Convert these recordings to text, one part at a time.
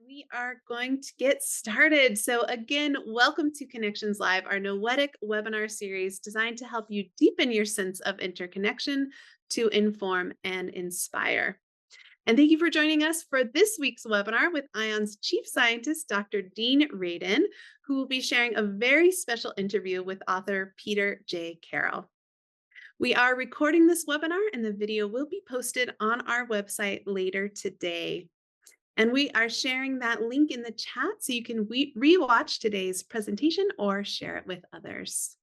We are going to get started. So, again, welcome to Connections Live, our Noetic webinar series designed to help you deepen your sense of interconnection to inform and inspire. And thank you for joining us for this week's webinar with IONS Chief Scientist, Dr. Dean Radin, who will be sharing a very special interview with author Peter J Carroll. We are recording this webinar, and the video will be posted on our website later today. And we are sharing that link in the chat so you can rewatch today's presentation or share it with others.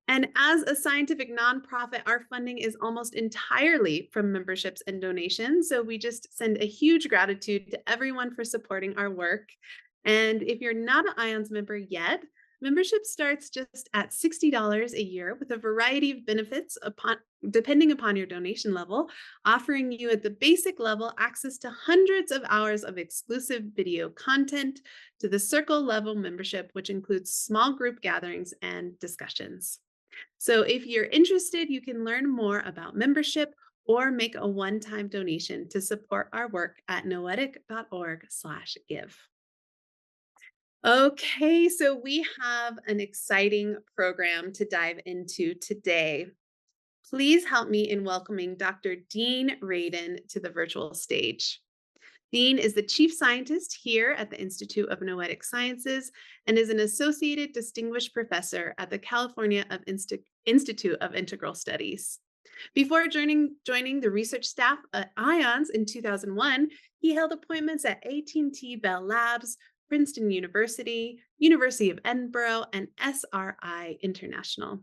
And as a scientific nonprofit, our funding is almost entirely from memberships and donations. So we just send a huge gratitude to everyone for supporting our work. And if you're not an IONS member yet, membership starts just at $60 a year with a variety of benefits depending upon your donation level, offering you at the basic level access to hundreds of hours of exclusive video content, to the circle level membership, which includes small group gatherings and discussions. So if you're interested, you can learn more about membership or make a one-time donation to support our work at noetic.org/give. Okay, so we have an exciting program to dive into today. Please help me in welcoming Dr. Dean Radin to the virtual stage. Dean is the chief scientist here at the Institute of Noetic Sciences and is an associated distinguished professor at the California Institute of Integral Studies. Before joining the research staff at IONS in 2001, he held appointments at AT&T Bell Labs, Princeton University, University of Edinburgh, and SRI International.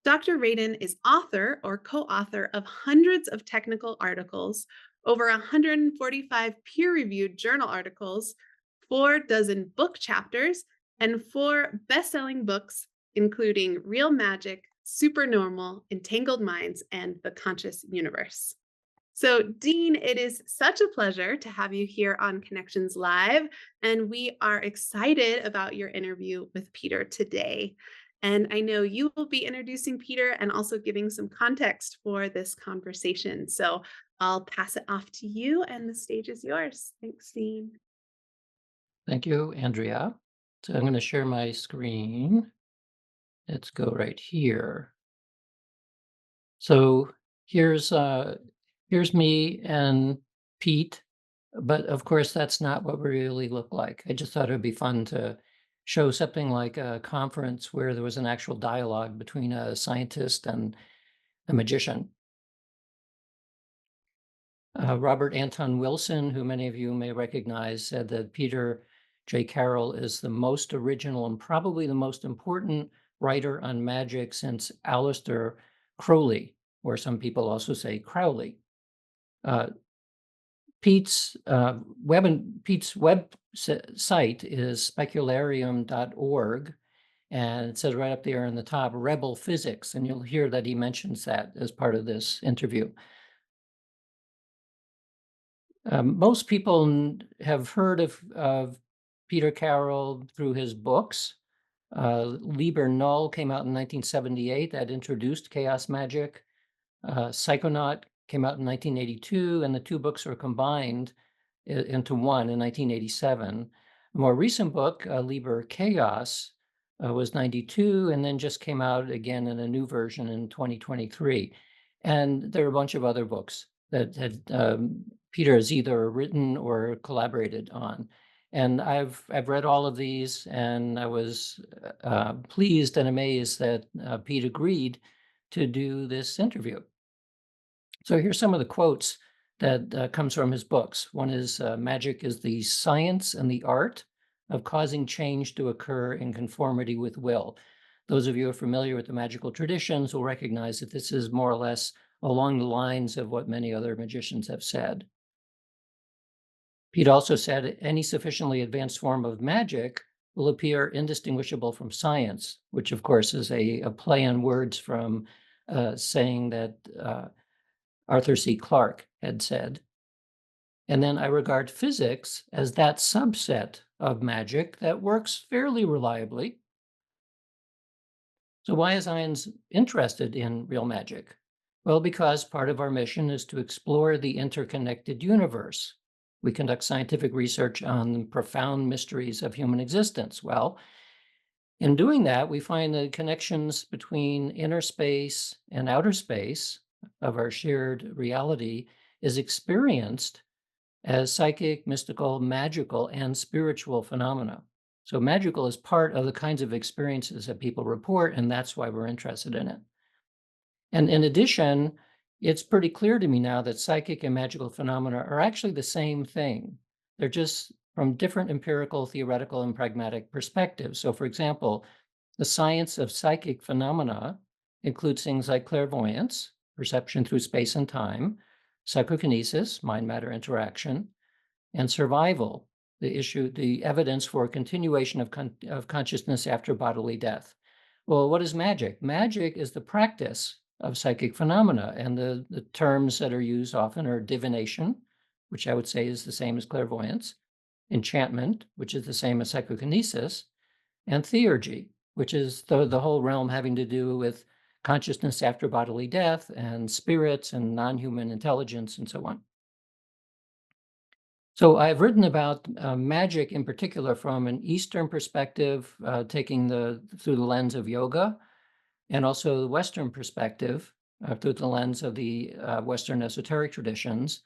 Dr. Radin is author or co-author of hundreds of technical articles, over 145 peer-reviewed journal articles, 4 dozen book chapters, and 4 best-selling books, including Real Magic, Supernormal, Entangled Minds, and The Conscious Universe. So, Dean, it is such a pleasure to have you here on Connections Live, and we are excited about your interview with Peter today. And I know you will be introducing Peter and also giving some context for this conversation. So I'll pass it off to you, and the stage is yours. Thanks, Dean. Thank you, Andrea. So I'm going to share my screen. Let's go right here. So here's me and Pete, but of course that's not what we really look like. I just thought it would be fun to show something like a conference where there was an actual dialogue between a scientist and a magician. Robert Anton Wilson, who many of you may recognize, said that Peter J Carroll is the most original and probably the most important writer on magic since Aleister Crowley, or some people also say Crowley. Pete's web site is specularium.org, and it says right up there in the top, Rebel Physics, and you'll hear that he mentions that as part of this interview. Most people have heard of Peter Carroll through his books. Liber Null came out in 1978, that introduced chaos magic. Psychonaut came out in 1982, and the two books were combined into one in 1987. A more recent book, Liber Chaos, was 92, and then just came out again in a new version in 2023. And there are a bunch of other books that had Peter has either written or collaborated on. And I've read all of these, and I was pleased and amazed that Pete agreed to do this interview. So here's some of the quotes that comes from his books. One is, magic is the science and the art of causing change to occur in conformity with will. Those of you who are familiar with the magical traditions will recognize that this is more or less along the lines of what many other magicians have said. Pete also said any sufficiently advanced form of magic will appear indistinguishable from science, which of course is a play on words from saying that Arthur C. Clarke had said. And then I regard physics as that subset of magic that works fairly reliably. So why is IONS interested in real magic? Well, because part of our mission is to explore the interconnected universe. We conduct scientific research on the profound mysteries of human existence. Well, in doing that, we find the connections between inner space and outer space of our shared reality is experienced as psychic, mystical, magical, and spiritual phenomena. So magical is part of the kinds of experiences that people report, and that's why we're interested in it. And in addition, it's pretty clear to me now that psychic and magical phenomena are actually the same thing. They're just from different empirical, theoretical, and pragmatic perspectives. So, for example, the science of psychic phenomena includes things like clairvoyance, perception through space and time, psychokinesis, mind-matter interaction, and survival, the evidence for continuation of consciousness after bodily death. Well, what is magic? Magic is the practice of psychic phenomena, and the terms that are used often are divination, which I would say is the same as clairvoyance, enchantment, which is the same as psychokinesis, and theurgy, which is the whole realm having to do with consciousness after bodily death and spirits and non-human intelligence and so on. So I've written about magic in particular from an Eastern perspective, taking through the lens of yoga, and also the Western perspective through the lens of the Western esoteric traditions.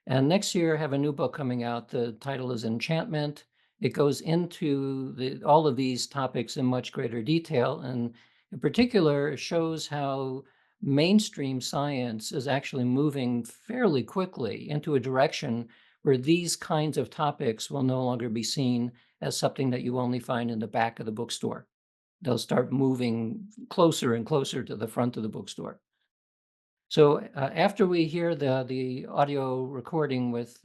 And next year, I have a new book coming out. The title is Enchantment. It goes into all of these topics in much greater detail, and in particular, it shows how mainstream science is actually moving fairly quickly into a direction where these kinds of topics will no longer be seen as something that you only find in the back of the bookstore. They'll start moving closer and closer to the front of the bookstore. So after we hear the audio recording with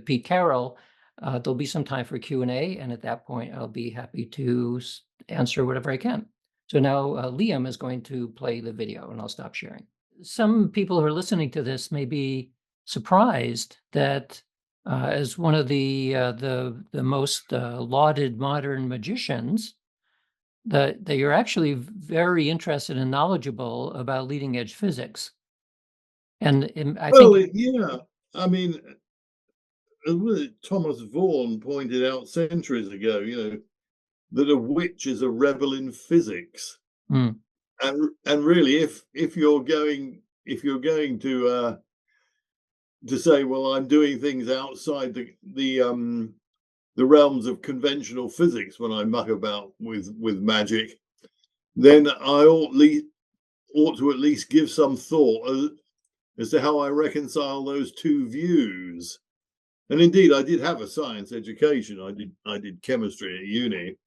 Pete Carroll, there'll be some time for Q&A, and at that point, I'll be happy to answer whatever I can. So now Liam is going to play the video, and I'll stop sharing. Some people who are listening to this may be surprised that as one of the most lauded modern magicians, that you're actually very interested and knowledgeable about leading edge physics. And I Well, think, yeah. I mean, as Thomas Vaughan pointed out centuries ago, that a witch is a rebel in physics. mm, And really, if you're going to say, well, I'm doing things outside the realms of conventional physics when I muck about with magic, then I ought to at least give some thought as to how I reconcile those two views. And indeed, I did have a science education. I did chemistry at uni.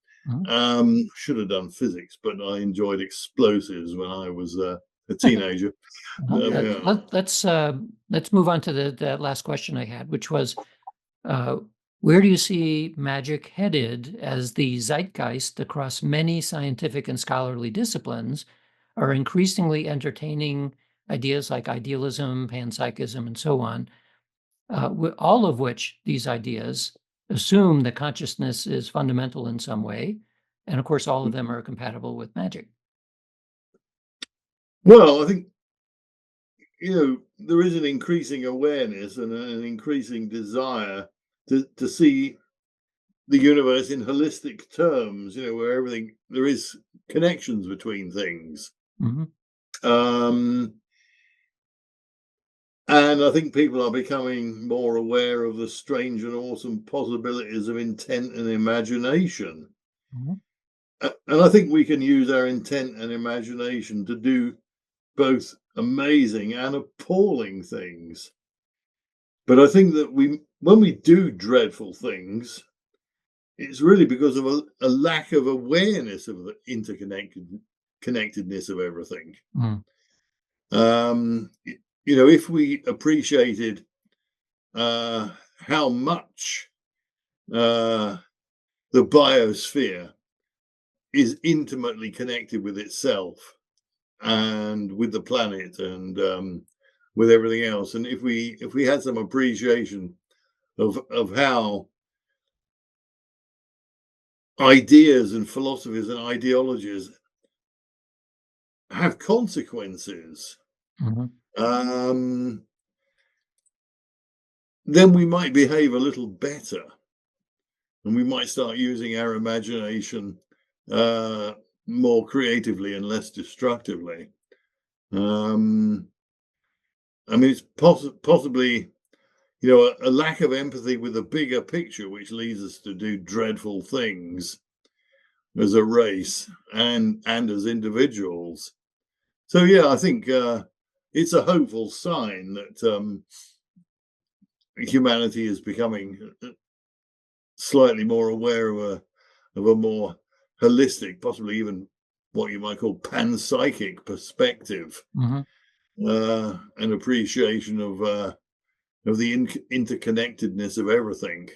Should have done physics, but I enjoyed explosives when I was a teenager. Yeah. let's move on to that last question I had, which was, where do you see magic headed as the zeitgeist across many scientific and scholarly disciplines are increasingly entertaining ideas like idealism, panpsychism, and so on, all of which these ideas assume that consciousness is fundamental in some way. And of course, all of them are compatible with magic. Well, I think there is an increasing awareness and an increasing desire to see the universe in holistic terms, where there is connections between things. Mm-hmm. And I think people are becoming more aware of the strange and awesome possibilities of intent and imagination. Mm-hmm. And I think we can use our intent and imagination to do both amazing and appalling things. But I think that when we do dreadful things, it's really because of a lack of awareness of the connectedness of everything. Mm. If we appreciated how much the biosphere is intimately connected with itself and with the planet and with everything else, and if we had some appreciation of how ideas and philosophies and ideologies have consequences. Mm-hmm. then we might behave a little better, and we might start using our imagination more creatively and less destructively. Um, I mean, it's possibly, a lack of empathy with the bigger picture, which leads us to do dreadful things as a race and as individuals. So yeah, I think it's a hopeful sign that humanity is becoming slightly more aware of a more holistic, possibly even what you might call panpsychic perspective, Mhm. an appreciation of the interconnectedness of everything.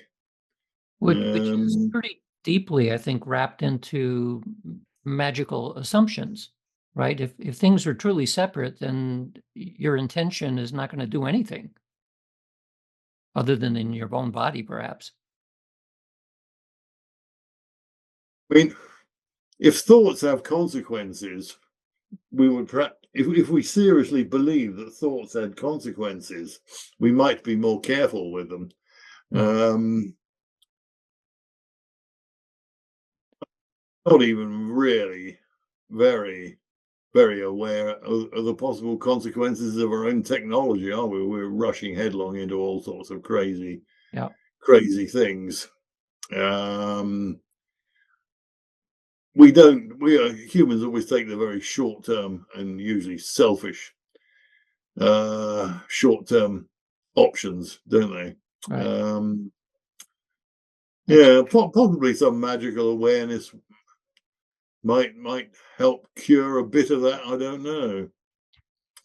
Which is Um, pretty deeply, I think, wrapped into magical assumptions, right? If things are truly separate, then your intention is not gonna do anything other than in your own body, perhaps. I mean, if thoughts have consequences, we would if we seriously believe that thoughts had consequences, we might be more careful with them. Mm, Not even really very, very aware of the possible consequences of our own technology, are we? We're rushing headlong into all sorts of yeah, crazy things. Um, we humans always take the very short term and usually selfish short term options, don't they? right. Um, That's yeah, possibly some magical awareness might help cure a bit of that. I don't know.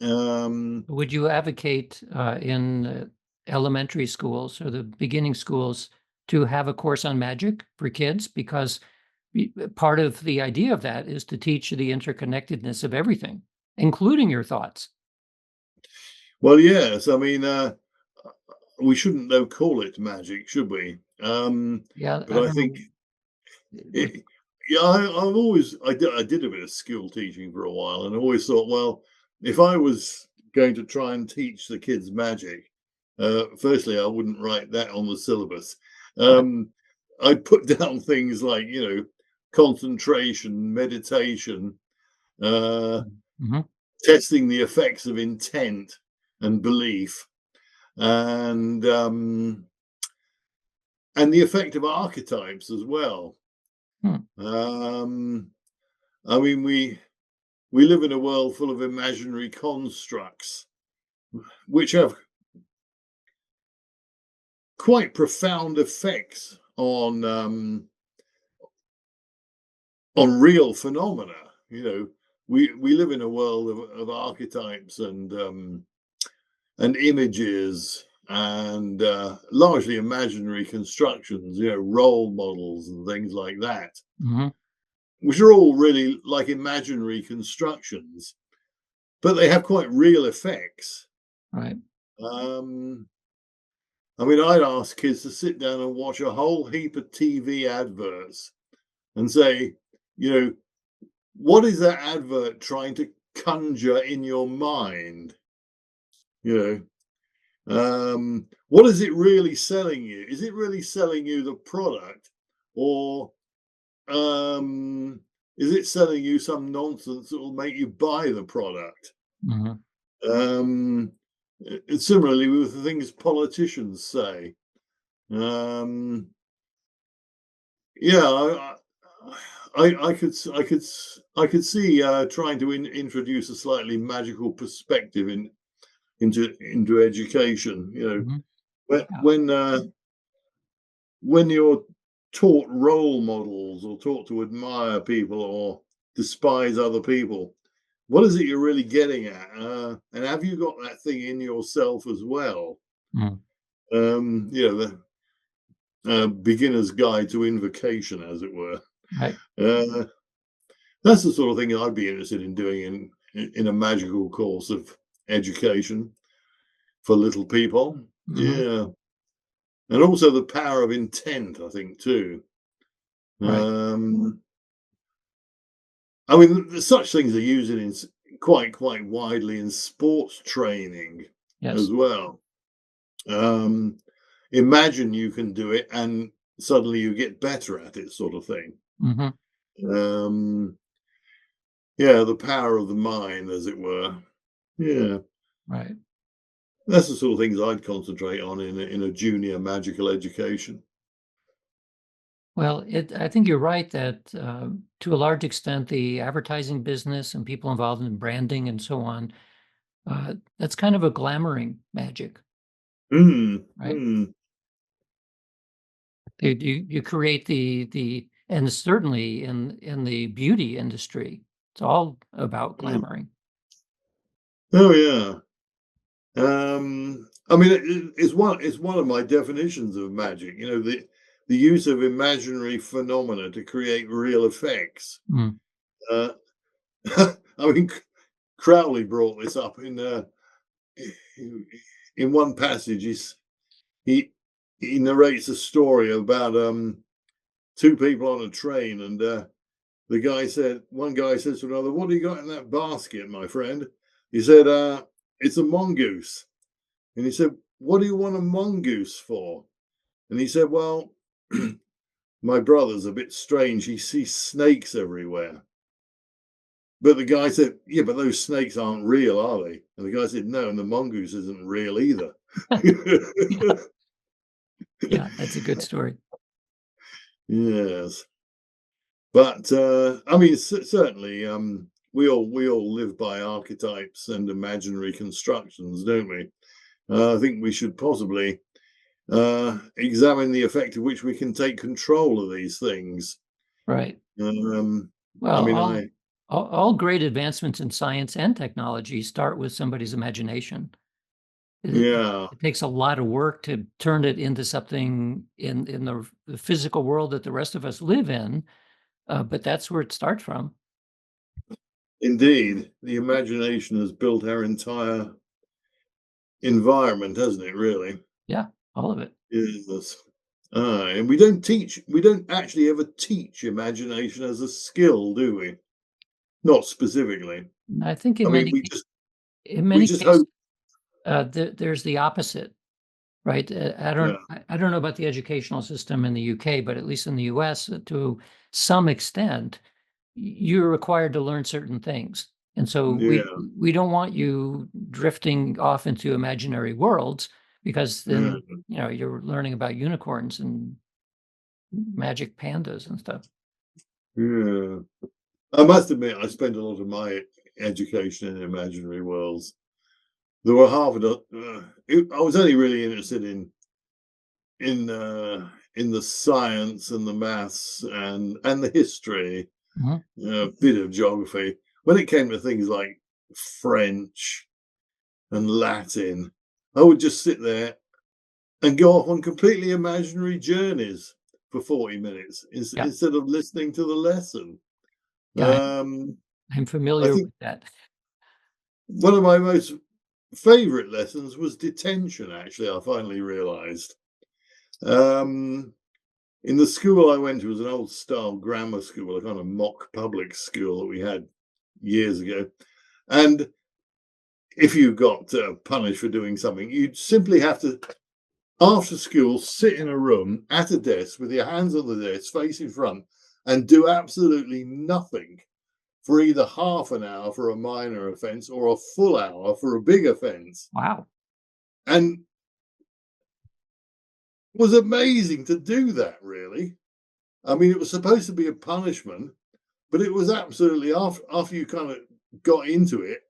Um, Would you advocate, in elementary schools or the beginning schools to have a course on magic for kids? Because part of the idea of that is to teach the interconnectedness of everything, including your thoughts. well, yes. I mean, we shouldn't though call it magic, should we? Yeah, But I I don't think know. Would it, yeah, I've always I did a bit of school teaching for a while, and I always thought, well, if I was going to try and teach the kids magic, firstly, I wouldn't write that on the syllabus. right. Um, I'd put down things like concentration, meditation, uh, Mhm, testing the effects of intent and belief, and and the effect of archetypes as well. hmm, Um, I mean, we live in a world full of imaginary constructs, which have quite profound effects on real phenomena. We live in a world of archetypes and images and largely imaginary constructions, role models and things like that, mhm, which are all really like imaginary constructions, but they have quite real effects. right. Um, I mean, I'd ask kids to sit down and watch a whole heap of TV adverts and say, you know, what is that advert trying to conjure in your mind? You what is it really selling you? Is it really selling you the product, or um, is it selling you some nonsense that will make you buy the product? Mhm, Um, Similarly with the things politicians say. Um, yeah, I could see trying to introduce a slightly magical perspective into education. mhm, When yeah, when uh, when you're taught role models or taught to admire people or despise other people, what is it you're really getting at? And have you got that thing in yourself as well? mm, The beginner's guide to invocation, as it were. right. Uh, that's the sort of thing I'd be interested in doing in a magical course of education for little people. Mhm, Yeah, and also the power of intent, I think too. right. Um, I mean, such things are used in quite widely in sports training Yes. as well. Um, imagine you can do it and suddenly you get better at it, sort of thing. Hmm. Um, yeah, the power of the mind, as it were. Yeah, Right. that's the sort of things I'd concentrate on in a junior magical education. Well, I think you're right that to a large extent, the advertising business and people involved in branding and so on, that's kind of a glamoring magic, Mm, right? mm, You create and certainly in the beauty industry, it's all about mm. glamoring. Oh yeah. I mean, it's one of my definitions of magic. You know, the use of imaginary phenomena to create real effects. Mm, Uh, I mean, Crowley brought this up in one passage. He he narrates a story about two people on a train, and one guy says to another, "What do you got in that basket, my friend?" He said, "It's a mongoose." And he said, "What do you want a mongoose for?" And he said, "Well, my brother's a bit strange. He sees snakes everywhere." But the guy said, "Yeah, but those snakes aren't real, are they?" And the guy said, "No, and the mongoose isn't real either." yeah, yeah, that's a good story. Yes, but I mean, certainly, we all live by archetypes and imaginary constructions, don't we? I think we should possibly examine the effect to which we can take control of these things. Right. Um, I Well, mean, I all great advancements in science and technology start with somebody's imagination. yeah, It takes a lot of work to turn it into something in the physical world that the rest of us live in, but that's where it starts from. indeed, the imagination has built our entire environment, hasn't it? Really, Yeah, all of it. yes. And we don't actually ever teach imagination as a skill, do we? Not specifically. And I think I mean, in we many just cases, hope. there's the opposite, right? Yeah, I don't know about the educational system in the UK, but at least in the US, to some extent, you're required to learn certain things. And so yeah, we don't want you drifting off into imaginary worlds because yeah, then, you're learning about unicorns and magic pandas and stuff. yeah. I must admit, I spent a lot of my education in imaginary worlds. There were half a dozen. I was only really interested in the science and the maths and the history, Mhm. a bit of geography. When it came to things like French and Latin, I would just sit there and go off on completely imaginary journeys for 40 minutes Yeah, instead of listening to the lesson. yeah, Um, I'm I familiar think with that. one of my most favorite lessons was detention. Actually, I finally realized. Um, in the school I went to was an old style grammar school, a kind of mock public school that we had years ago. And if you got punished for doing something, you'd simply have to, after school, sit in a room at a desk with your hands on the desk, face in front, and do absolutely nothing for either half an hour for a minor offence or a full hour for a big offence. Wow. And it was amazing to do that, really. I mean, it was supposed to be a punishment, but it was absolutely after you kind of got into it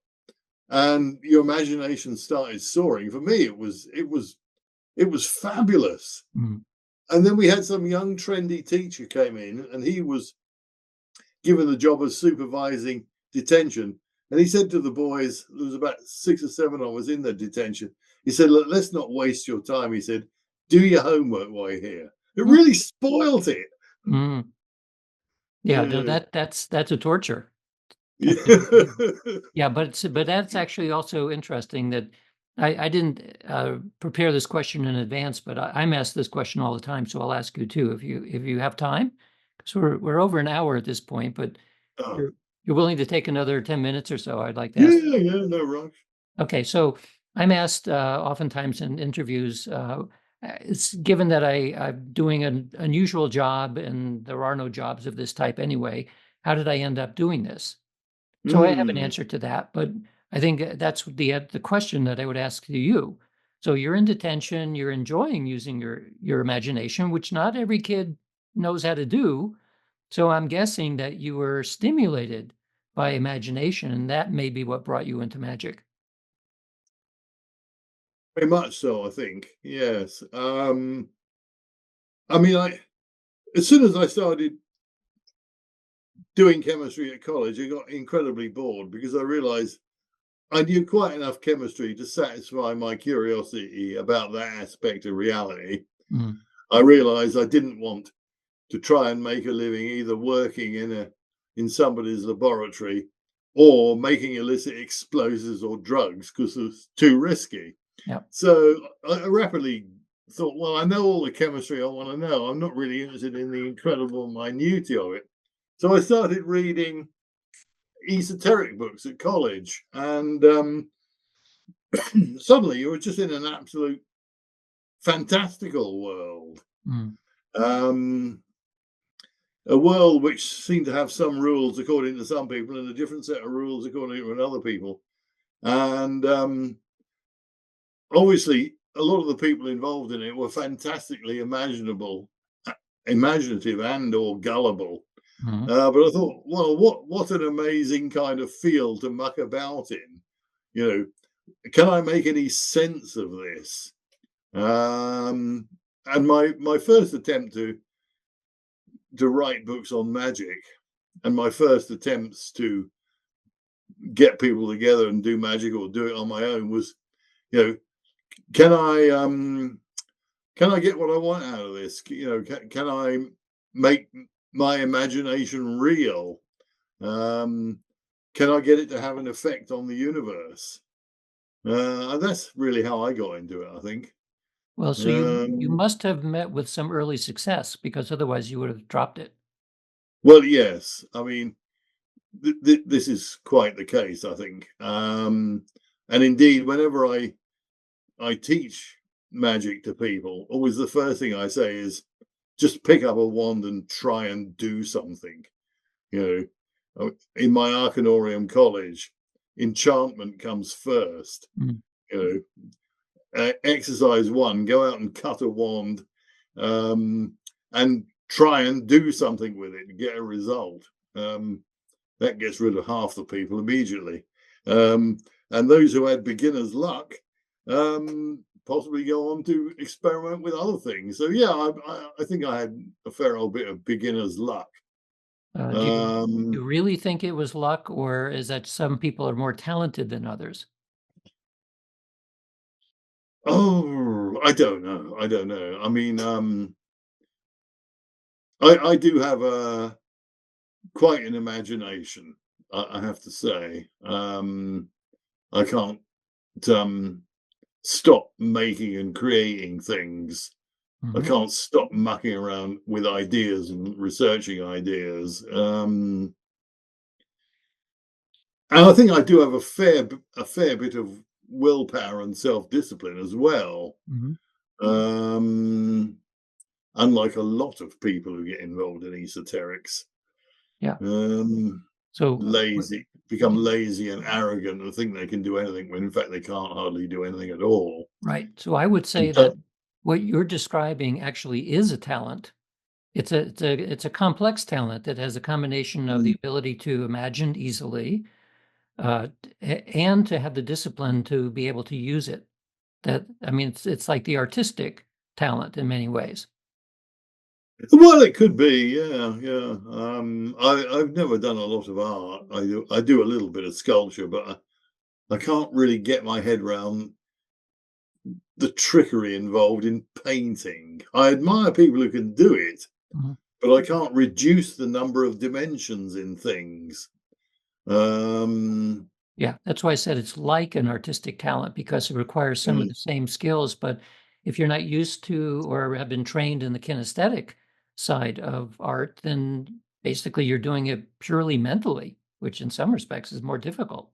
and your imagination started soaring. For me, it was fabulous. Mhm. And then we had some young trendy teacher came in, and he was given the job of supervising detention. And he said to the boys, there was about 6 or 7 of us in the detention. He said, "Look, let's not waste your time." He said, "Do your homework while you're here." It Mm, really spoilt it. mm. Yeah, no, Yeah. that's a torture. Yeah. That's a torture. Yeah, but that's actually also interesting that I didn't prepare this question in advance, but I'm asked this question all the time, so I'll ask you too if you have time. So we're over an hour at this point, but Oh, you're willing to take another 10 minutes or so. I'd like to yeah, ask. yeah, no rush. Okay, so I'm asked oftentimes in interviews, it's given that I'm doing an unusual job and there are no jobs of this type anyway, how did I end up doing this? So I have an Mm. answer to that, but I think that's the question that I would ask to you. So you're in detention, you're enjoying using your imagination, which not every kid knows how to do. So I'm guessing that you were stimulated by imagination, and that may be what brought you into magic. Very much so, I think. Yes. I mean, as soon as I started doing chemistry at college, I got incredibly bored because I realized I knew quite enough chemistry to satisfy my curiosity about that aspect of reality. Mm, I realized I didn't want to try and make a living either working in somebody's laboratory or making illicit explosives or drugs because it's too risky. yeah. So I rapidly thought, well, I know all the chemistry I want to know. I'm not really interested in the incredible minutiae of it. So I started reading esoteric books at college, and suddenly you were just in an absolute fantastical world. Mm, Um, a world which seemed to have some rules according to some people and a different set of rules according to other people. And obviously, a lot of the people involved in it were fantastically imaginative and or gullible. mm. But I thought, well, what an amazing kind of field to muck about in. You know, can I make any sense of this? And my first attempt to write books on magic, and my first attempts to get people together and do magic or do it on my own was, you know, can I get what I want out of this? You know, can I make my imagination real? Um, can I get it to have an effect on the universe? And that's really how I got into it, I think. Well, so you Um, must have met with some early success because otherwise you would have dropped it. well, yes. I mean, this is quite the case, I think. And indeed, whenever I teach magic to people, always the first thing I say is just pick up a wand and try and do something. You know, in my Arcanorium college, enchantment comes first. Mm. You know, exercise one, go out and cut a wand, and try and do something with it and get a result. That gets rid of half the people immediately. Um, and those who had beginner's luck possibly go on to experiment with other things. So yeah, I think I had a fair old bit of beginner's luck. Do you Um, really think it was luck, or is that some people are more talented than others? oh, I don't know. I don't know. I mean, I do have a quite an imagination. I have to say. I can't um, stop making and creating things. I Mhm. can't stop mucking around with ideas and researching ideas. And I think I do have a fair bit of willpower and self discipline as well. Mhm. Um, Unlike a lot of people who get involved in esoterics, Yeah. um, So, lazy, become lazy and arrogant and think they can do anything when in fact they can't hardly do anything at all. right. So I would say And that what you're describing actually is a talent. It's a complex talent that has a combination of the ability to imagine easily, and to have the discipline to be able to use it. That I mean, it's like the artistic talent in many ways. well, it could be, yeah, yeah. I've never done a lot of art. I do a little bit of sculpture, but I can't really get my head around the trickery involved in painting. I admire people who can do it, Mhm. but I can't reduce the number of dimensions in things. Um, Yeah, that's why I said it's like an artistic talent because it requires some of mm, the same skills. But if you're not used to or have been trained in the kinesthetic side of art, then basically you're doing it purely mentally, which in some respects is more difficult.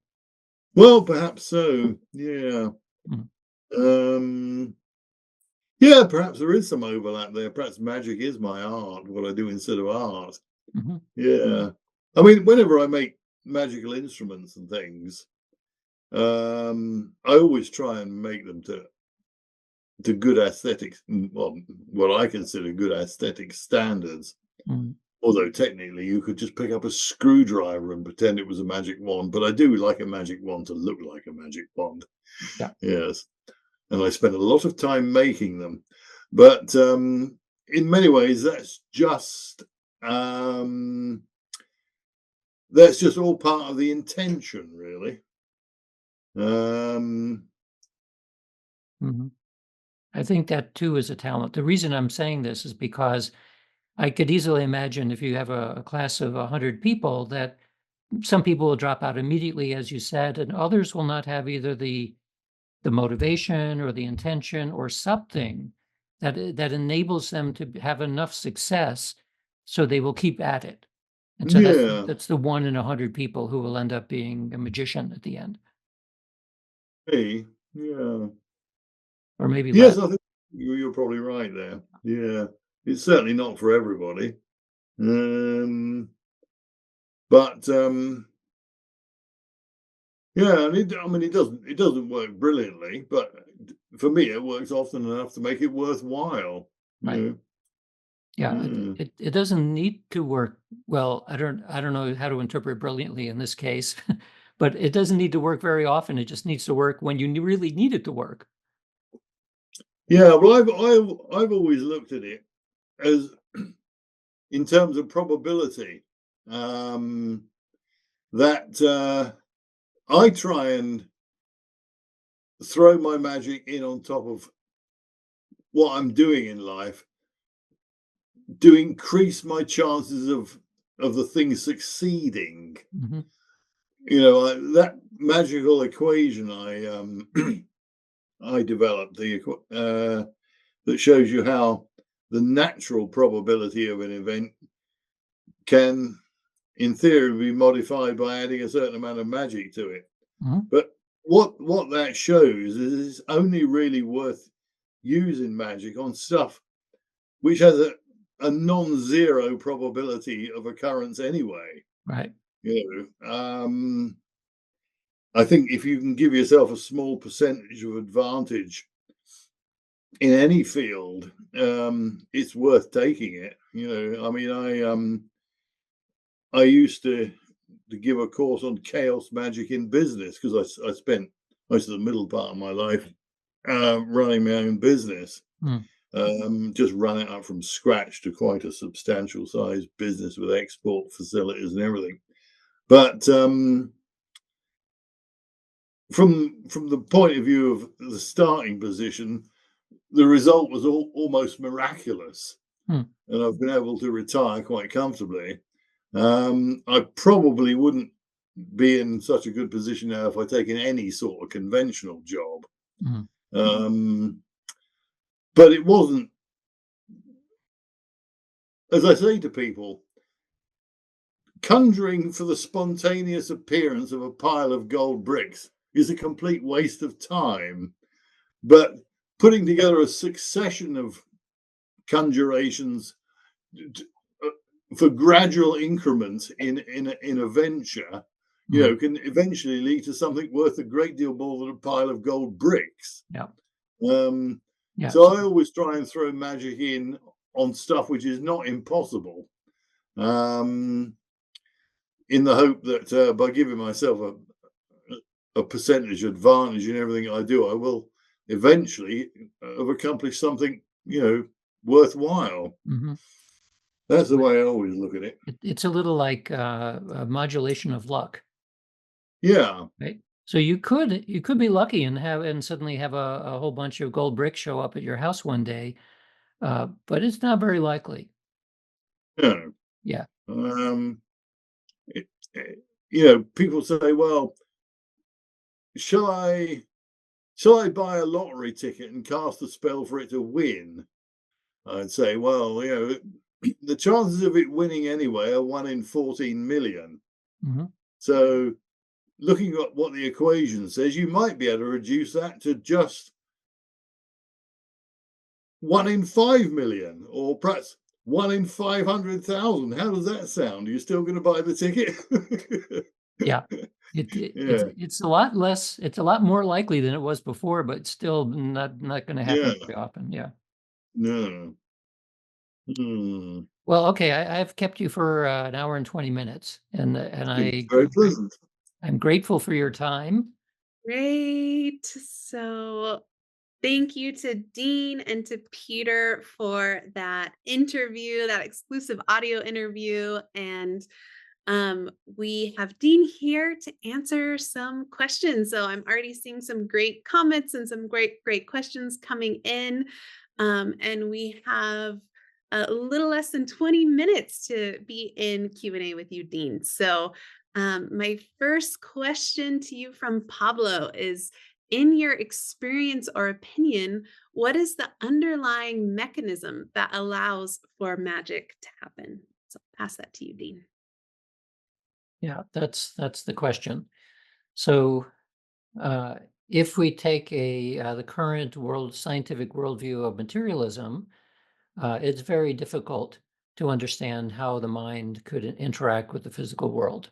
well, perhaps so. Yeah. Mm. Um, Yeah, perhaps there is some overlap there. Perhaps magic is my art, what I do instead of art. Hmm. Yeah. I mean, whenever I make magical instruments and things, I always try and make them to good aesthetics, well, what I consider good aesthetic standards. Mm. Although technically you could just pick up a screwdriver and pretend it was a magic wand, but I do like a magic wand to look like a magic wand. Yeah. Yes. And I spend a lot of time making them. But in many ways um that's just all part of the intention, really. Um Hmm. I think that too is a talent. The reason I'm saying this is because I could easily imagine if you have a class of 100 people that some people will drop out immediately, as you said, and others will not have either the motivation or the intention or something that enables them to have enough success so they will keep at it. And so yeah, that's the 1 in 100 people who will end up being a magician at the end, hey, yeah. or maybe less. Yes, I think you're probably right there. Yeah. It's certainly not for everybody. Um but yeah, and I mean, it doesn't work brilliantly, but for me, it works often enough to make it worthwhile. Right. You Yeah, know? it doesn't need to work well. I don't know how to interpret brilliantly in this case, but it doesn't need to work very often. It just needs to work when you really need it to work. Yeah, well, I've always looked at it as in terms of probability. Um, that I try and throw my magic in on top of what I'm doing in life to increase my chances of the thing succeeding. Mhm. That magical equation I developed that shows you how the natural probability of an event can, in theory, be modified by adding a certain amount of magic to it. Mhm. But what that shows is it's only really worth using magic on stuff which has a non-zero probability of occurrence anyway. Right. I think if you can give yourself a small percentage of advantage in any field, it's worth taking it. I mean, I used to give a course on chaos magic in business because I spent most of the middle part of my life running my own business. Mm. Just run it up from scratch to quite a substantial sized business with export facilities and everything. But from the point of view of the starting position, the result was almost miraculous, Mm. and I've been able to retire quite comfortably. I probably wouldn't be in such a good position now if I'd taken any sort of conventional job. Mhm. Um, but it wasn't, as I say to people, conjuring for the spontaneous appearance of a pile of gold bricks is a complete waste of time. But putting together a succession of conjurations for gradual increments in a venture, Mhm. can eventually lead to something worth a great deal more than a pile of gold bricks. Yeah. Um, Yeah. so I always try and throw magic in on stuff which is not impossible, um, in the hope that by giving myself a percentage advantage in everything I do, I will eventually have accomplished something, worthwhile. Mhm. That's the So way I always look at it. it's a little like a modulation of luck, Yeah. right? So you could be lucky and suddenly have a whole bunch of gold bricks show up at your house one day, but it's not very likely. Yeah. Yeah. Um, it, people say, well, shall I shall I buy a lottery ticket and cast a spell for it to win? I'd say, well, the chances of it winning anyway are 1 in 14 million. Mhm. So looking at what the equation says, you might be able to reduce that to just 1 in 5 million, or perhaps 1 in 500,000. How does that sound? Are you still going to buy the ticket? Yeah. It's Yeah, it's a lot less, it's a lot more likely than it was before, but still not gonna happen yeah, very often, yeah. no. Hmm. Well, okay, I've kept you for, an hour and 20 minutes, and It's been very pleasant. I'm grateful for your time. Great. So thank you to Dean and to Peter for that interview, that exclusive audio interview. And we have Dean here to answer some questions. So I'm already seeing some great comments and some great questions coming in. And we have a little less than 20 minutes to be in Q&A with you, Dean. So my first question to you from Pablo is, in your experience or opinion, what is the underlying mechanism that allows for magic to happen? So I'll pass that to you, Dean. Yeah, that's the question. So, uh, if we take the current scientific worldview of materialism, it's very difficult to understand how the mind could interact with the physical world.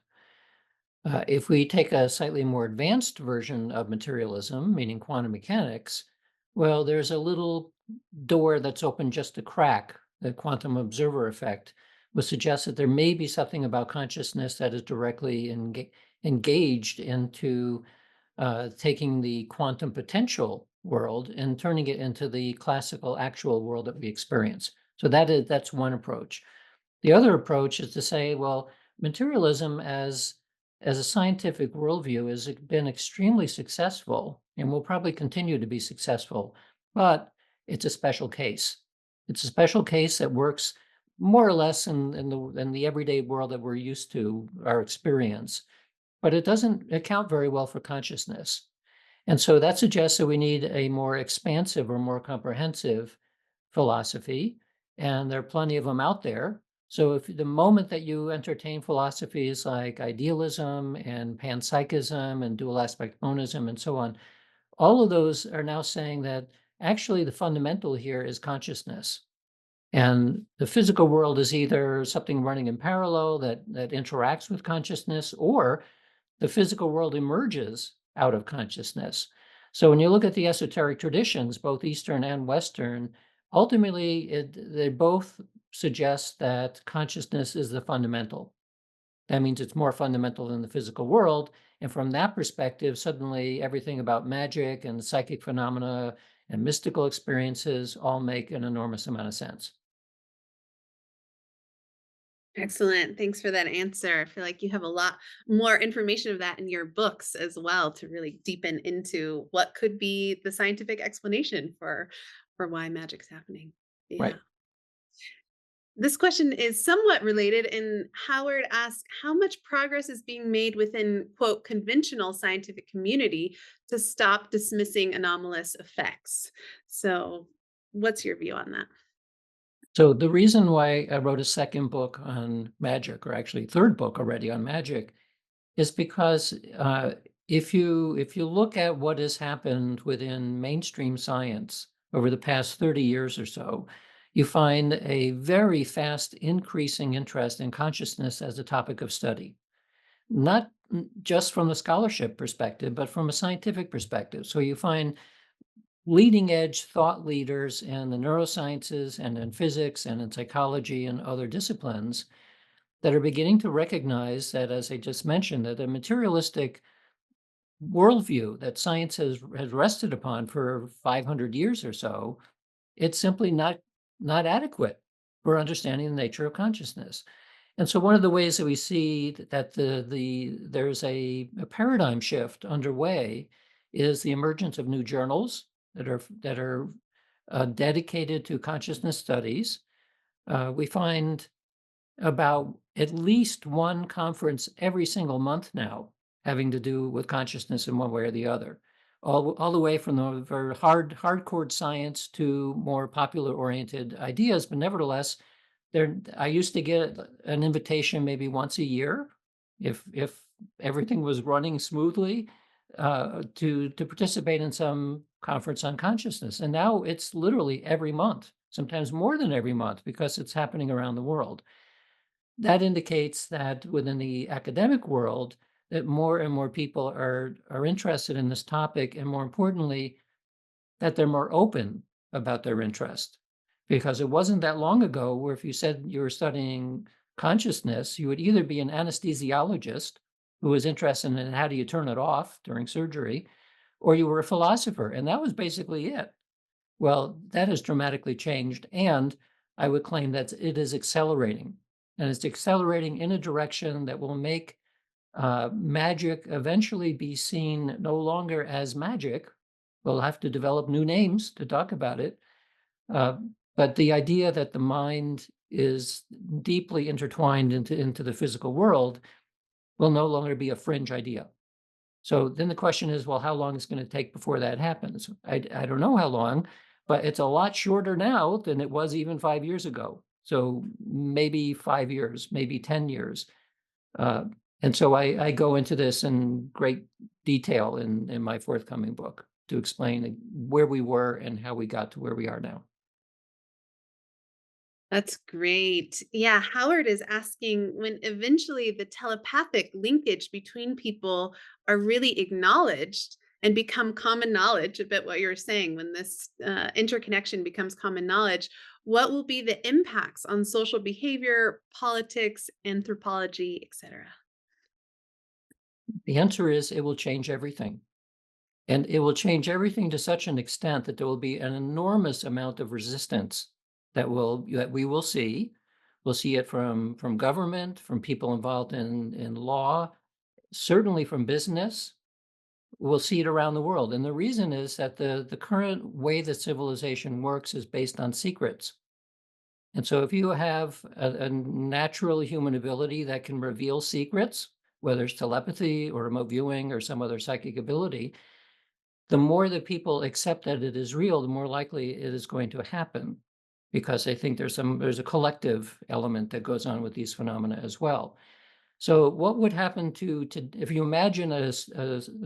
If we take a slightly more advanced version of materialism, meaning quantum mechanics, well, there's a little door that's open just a crack. The quantum observer effect would suggest that there may be something about consciousness that is directly engaged into taking the quantum potential world and turning it into the classical actual world that we experience. So that's one approach. The other approach is to say, well, materialism as a scientific worldview has been extremely successful and will probably continue to be successful, but it's a special case. It's a special case that works more or less in the everyday world that we're used to, our experience, but it doesn't account very well for consciousness. And so that suggests that we need a more expansive or more comprehensive philosophy, and there are plenty of them out there. So if the moment that you entertain philosophies like idealism and panpsychism and dual aspect monism and so on, all of those are now saying that actually the fundamental here is consciousness. And the physical world is either something running in parallel that interacts with consciousness, or the physical world emerges out of consciousness. So when you look at the esoteric traditions, both Eastern and Western, ultimately they both suggest that consciousness is the fundamental. That means it's more fundamental than the physical world. And from that perspective, suddenly everything about magic and psychic phenomena and mystical experiences all make an enormous amount of sense. Excellent. Thanks for that answer. I feel like you have a lot more information of that in your books as well to really deepen into what could be the scientific explanation for why magic's happening. Yeah. Right. This question is somewhat related, and Howard asked how much progress is being made within, quote, conventional scientific community to stop dismissing anomalous effects. So, what's your view on that? So the reason why I wrote a second book on magic, or actually third book already on magic, is because if you look at what has happened within mainstream science over the past 30 years or so, you find a very fast increasing interest in consciousness as a topic of study, not just from the scholarship perspective, but from a scientific perspective. So you find leading edge thought leaders in the neurosciences and in physics and in psychology and other disciplines that are beginning to recognize that, as I just mentioned, that a materialistic worldview that science has rested upon for 500 years or so, it's simply not adequate for understanding the nature of consciousness. And so one of the ways that we see that there's a paradigm shift underway is the emergence of new journals that are dedicated to consciousness studies. We find about at least one conference every single month now having to do with consciousness in one way or the other, all the way from the very hardcore science to more popular oriented ideas. But nevertheless, I used to get an invitation maybe once a year if everything was running smoothly. to participate in some conference on consciousness. And now it's literally every month, sometimes more than every month, because it's happening around the world. That indicates that within the academic world, that more and more people are interested in this topic, and more importantly, that they're more open about their interest. Because it wasn't that long ago where if you said you were studying consciousness, you would either be an anesthesiologist who was interested in how do you turn it off during surgery, or you were a philosopher, and that was basically it. Well, that has dramatically changed, and I would claim that it is accelerating, and it's accelerating in a direction that will make magic eventually be seen no longer as magic. We'll have to develop new names to talk about it. Uh, but the idea that the mind is deeply intertwined into the physical world will no longer be a fringe idea. So then the question is, well, how long is it going to take before that happens? I don't know how long, but it's a lot shorter now than it was even 5 years ago. So maybe 5 years, maybe 10 years. And so I go into this in great detail in my forthcoming book to explain where we were and how we got to where we are now. That's great. Yeah, Howard is asking when eventually the telepathic linkage between people are really acknowledged and become common knowledge, a bit what you were saying, when this interconnection becomes common knowledge, what will be the impacts on social behavior, politics, anthropology, etc.? The answer is it will change everything. And it will change everything to such an extent that there will be an enormous amount of resistance that we will see. We'll see it from government, from people involved in law, certainly from business. We'll see it around the world. And the reason is that the current way that civilization works is based on secrets. And so if you have a natural human ability that can reveal secrets, whether it's telepathy or remote viewing or some other psychic ability, the more that people accept that it is real, the more likely it is going to happen, because I think there's a collective element that goes on with these phenomena as well. So what would happen to if you imagine a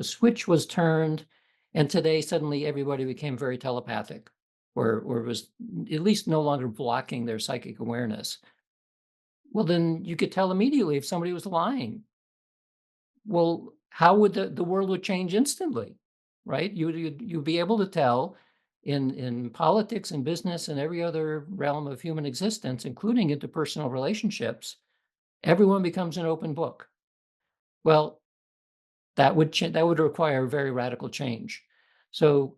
switch was turned and today suddenly everybody became very telepathic, or was at least no longer blocking their psychic awareness? Well, then you could tell immediately if somebody was lying. Well, how would the world would change instantly, right? You'd be able to tell in politics and business and every other realm of human existence, including interpersonal relationships, everyone becomes an open book. Well, that would require a very radical change. So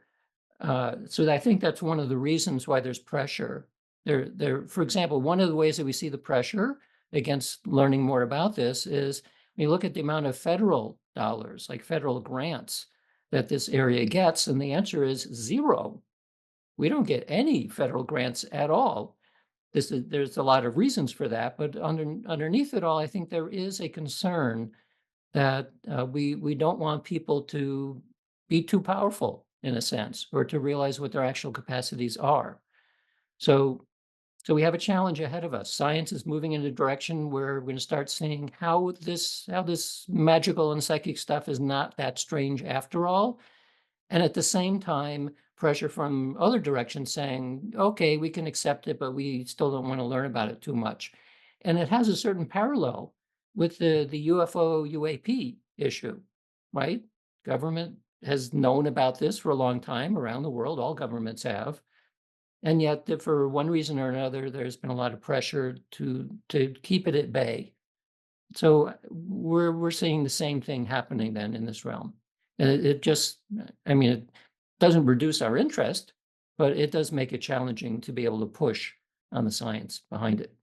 I think that's one of the reasons why there's pressure. For example, one of the ways that we see the pressure against learning more about this is when you look at the amount of federal dollars, like federal grants that this area gets, and the answer is zero. We don't get any federal grants at all. There's a lot of reasons for that, but underneath it all, I think there is a concern that we don't want people to be too powerful, in a sense, or to realize what their actual capacities are. So we have a challenge ahead of us. Science is moving in a direction where we're going to start seeing how this magical and psychic stuff is not that strange after all. And at the same time, pressure from other directions saying, okay, we can accept it, but we still don't want to learn about it too much. And it has a certain parallel with the UFO UAP issue, right? Government has known about this for a long time around the world. All governments have. And yet, for one reason or another, there's been a lot of pressure to keep it at bay. So we're seeing the same thing happening then in this realm. And it doesn't reduce our interest, but it does make it challenging to be able to push on the science behind it.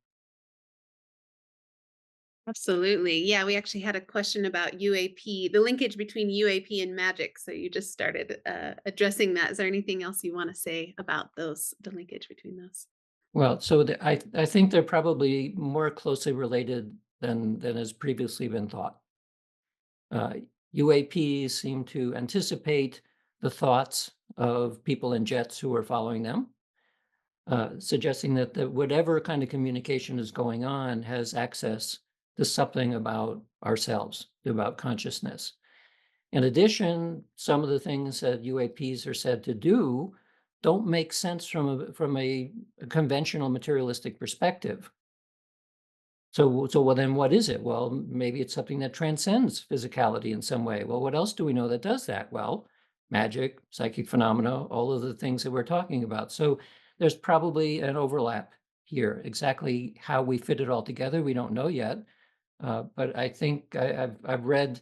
Absolutely. Yeah, we actually had a question about UAP, the linkage between UAP and Magic. So you just started addressing that. Is there anything else you want to say about the linkage between those? Well, so I think they're probably more closely related than has previously been thought. UAPs seem to anticipate the thoughts of people in jets who are following them, suggesting that whatever kind of communication is going on has access to something about ourselves, about consciousness. In addition, some of the things that UAPs are said to do don't make sense from a conventional materialistic perspective. So well, then what is it? Well, maybe it's something that transcends physicality in some way. Well, what else do we know that does that? Well, magic, psychic phenomena, all of the things that we're talking about. So there's probably an overlap here. Exactly how we fit it all together, we don't know yet. But I think I've read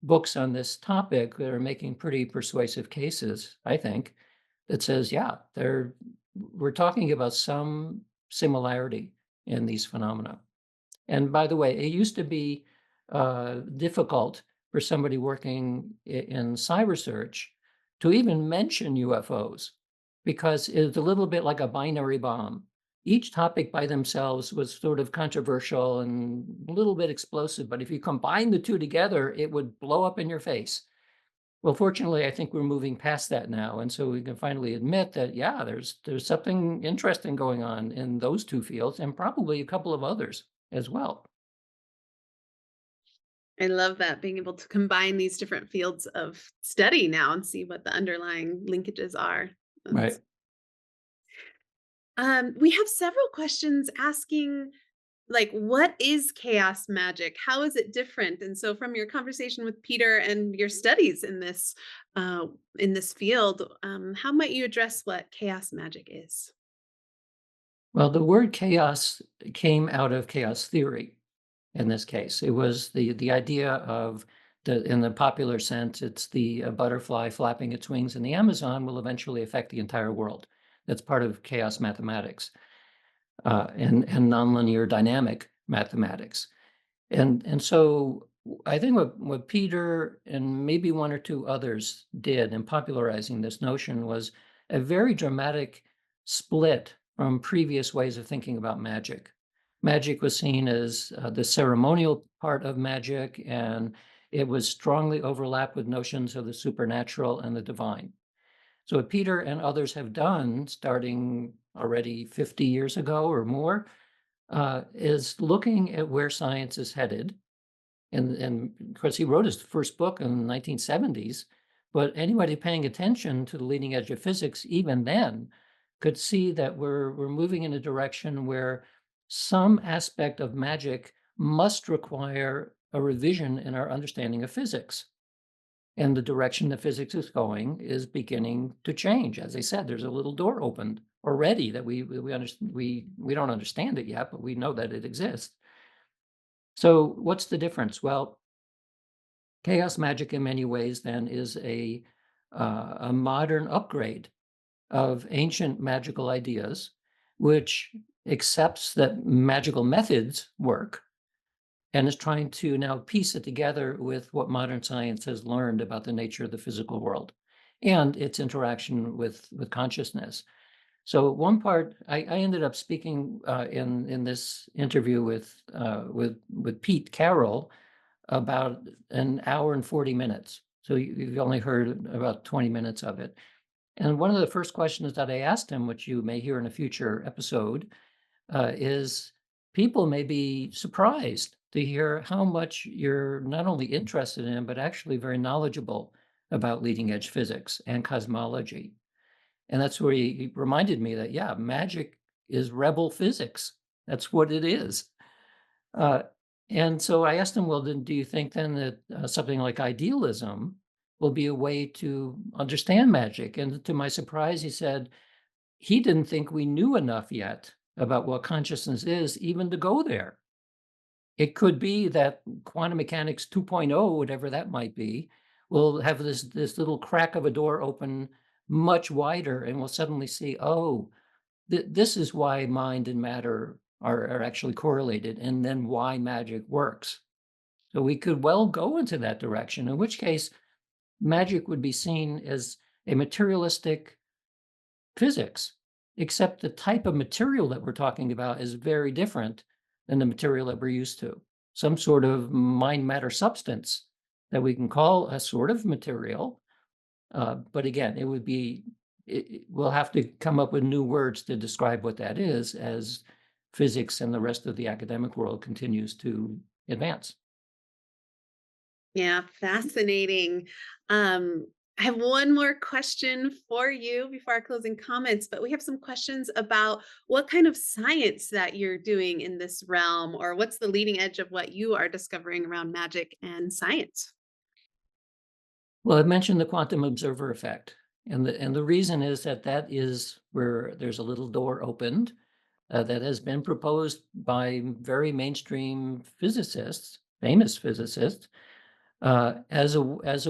books on this topic that are making pretty persuasive cases, I think, that says, yeah, we're talking about some similarity in these phenomena. And by the way, it used to be difficult for somebody working in cyber search to even mention UFOs because it's a little bit like a binary bomb. Each topic by themselves was sort of controversial and a little bit explosive, but if you combine the two together, it would blow up in your face. Well, fortunately, I think we're moving past that now, and so we can finally admit that, yeah, there's something interesting going on in those two fields and probably a couple of others as well. I love that, being able to combine these different fields of study now and see what the underlying linkages are. Right. That's we have several questions asking, like, what is chaos magic? How is it different? And so, from your conversation with Peter and your studies uh, in this field, how might you address what chaos magic is? Well, the word chaos came out of chaos theory in this case. It was the idea of in the popular sense, it's the butterfly flapping its wings in the Amazon will eventually affect the entire world. That's part of chaos mathematics and nonlinear dynamic mathematics. And so I think what Peter and maybe one or two others did in popularizing this notion was a very dramatic split from previous ways of thinking about magic. Magic was seen as the ceremonial part of magic, and it was strongly overlapped with notions of the supernatural and the divine. So what Peter and others have done, starting already 50 years ago or more, is looking at where science is headed. And of course, he wrote his first book in the 1970s, but anybody paying attention to the leading edge of physics, even then, could see that we're moving in a direction where some aspect of magic must require a revision in our understanding of physics. And the direction that physics is going is beginning to change. As I said, there's a little door opened already that we don't understand it yet, but we know that it exists. So what's the difference? Well, chaos magic in many ways then is a modern upgrade of ancient magical ideas, which accepts that magical methods work and is trying to now piece it together with what modern science has learned about the nature of the physical world and its interaction with consciousness. So one part, I ended up speaking in this interview with Pete Carroll about an hour and 40 minutes. So you've only heard about 20 minutes of it. And one of the first questions that I asked him, which you may hear in a future episode, is people may be surprised to hear how much you're not only interested in, but actually very knowledgeable about leading edge physics and cosmology. And that's where he reminded me that, yeah, magic is rebel physics. That's what it is. Uh, and so I asked him, well, then do you think then that something like idealism will be a way to understand magic? And to my surprise, he said he didn't think we knew enough yet about what consciousness is even to go there. It could be that quantum mechanics 2.0, whatever that might be, will have this little crack of a door open much wider, and we'll suddenly see, oh, this is why mind and matter are actually correlated, and then why magic works. So we could well go into that direction, in which case magic would be seen as a materialistic physics, except the type of material that we're talking about is very different than the material that we're used to. Some sort of mind matter substance that we can call a sort of material. But again, we'll have to come up with new words to describe what that is as physics and the rest of the academic world continues to advance. Yeah, fascinating. Um, I have one more question for you before our closing comments, but we have some questions about what kind of science that you're doing in this realm, or what's the leading edge of what you are discovering around magic and science? Well, I mentioned the quantum observer effect, and the reason is that that is where there's a little door opened that has been proposed by very mainstream physicists, famous physicists, as a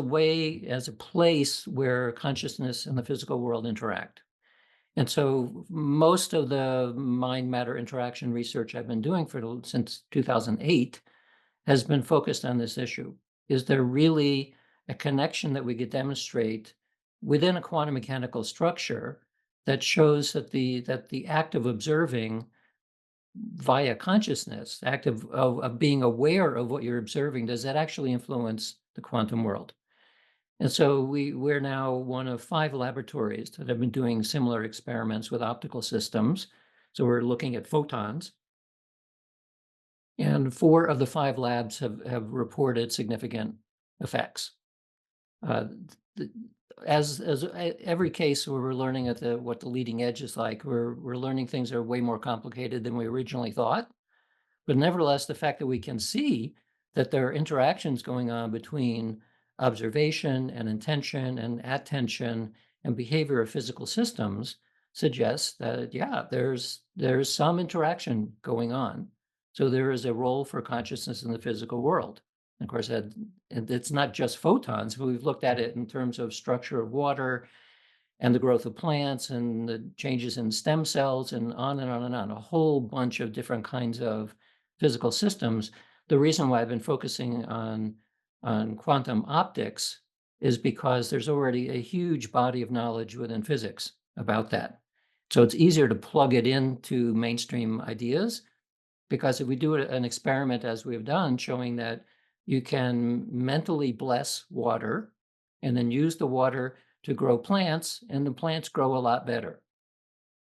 way, as a place where consciousness and the physical world interact. And so most of the mind matter interaction research I've been doing since 2008 has been focused on this issue. Is there really a connection that we could demonstrate within a quantum mechanical structure that shows that the act of observing via consciousness, act of being aware of what you're observing, does that actually influence the quantum world? And so we're now one of 5 laboratories that have been doing similar experiments with optical systems. So we're looking at photons, and 4 of the 5 labs have reported significant effects. Uh, th- as every case where we're learning at what the leading edge is like, we're learning things that are way more complicated than we originally thought. But nevertheless, the fact that we can see that there are interactions going on between observation and intention and attention and behavior of physical systems suggests that, yeah, there's some interaction going on. So there is a role for consciousness in the physical world. And of course, it's not just photons, but we've looked at it in terms of structure of water and the growth of plants and the changes in stem cells and on and on and on, a whole bunch of different kinds of physical systems. The reason why I've been focusing on quantum optics is because there's already a huge body of knowledge within physics about that. So it's easier to plug it into mainstream ideas, because if we do an experiment as we've done, showing that you can mentally bless water and then use the water to grow plants, and the plants grow a lot better.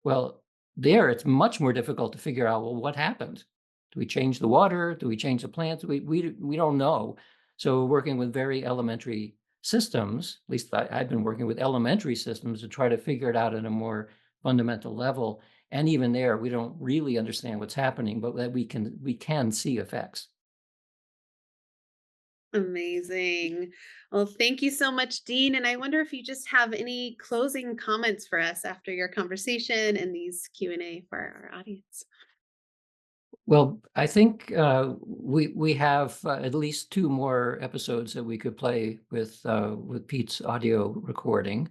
Well, there it's much more difficult to figure out, well, what happened? Do we change the water? Do we change the plants? We don't know. So we're working with very elementary systems, at least I've been working with elementary systems to try to figure it out at a more fundamental level. And even there, we don't really understand what's happening, but that we can see effects. Amazing. Well, thank you so much, Dean. And I wonder if you just have any closing comments for us after your conversation and these Q&A for our audience. Well, I think we have at least 2 more episodes that we could play with Pete's audio recording.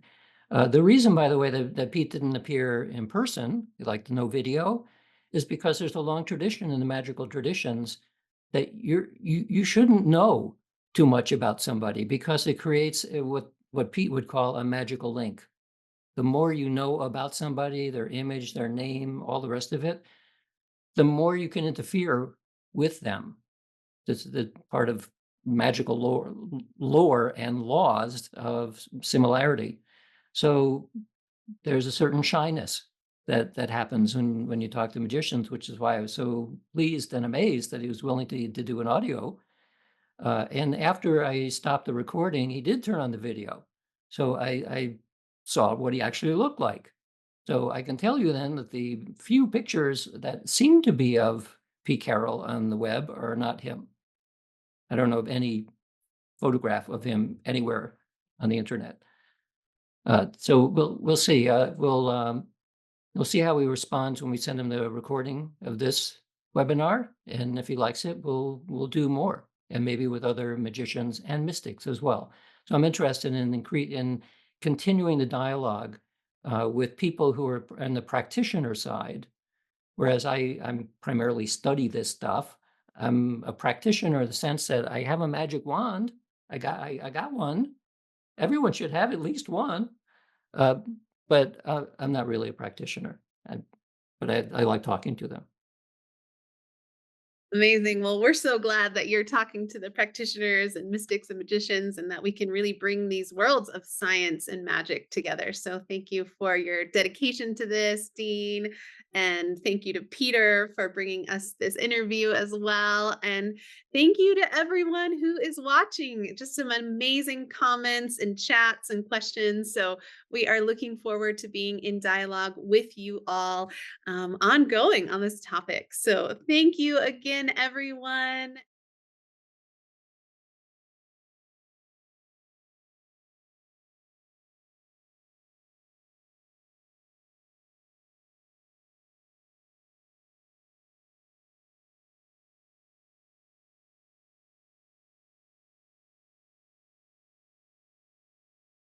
The reason, by the way, that Pete didn't appear in person, like no video, is because there's a long tradition in the magical traditions that you shouldn't know too much about somebody, because it creates what Pete would call a magical link. The more you know about somebody, their image, their name, all the rest of it, the more you can interfere with them. This is the part of magical lore and laws of similarity. So there's a certain shyness that happens when you talk to magicians, which is why I was so pleased and amazed that he was willing to do an audio. And after I stopped the recording, he did turn on the video. So I saw what he actually looked like. So I can tell you then that the few pictures that seem to be of P. Carroll on the web are not him. I don't know of any photograph of him anywhere on the internet. So we'll see. We'll see how he responds when we send him the recording of this webinar, and if he likes it, we'll do more, and maybe with other magicians and mystics as well. So I'm interested in continuing the dialogue with people who are on the practitioner side, whereas I'm primarily study this stuff. I'm a practitioner in the sense that I have a magic wand. I got one. Everyone should have at least one. Uh, but I'm not really a practitioner, but I like talking to them. Amazing. Well, we're so glad that you're talking to the practitioners and mystics and magicians, and that we can really bring these worlds of science and magic together. So, thank you for your dedication to this, Dean. And thank you to Peter for bringing us this interview as well. And thank you to everyone who is watching. Just some amazing comments and chats and questions. So, we are looking forward to being in dialogue with you all ongoing on this topic. So thank you again, everyone.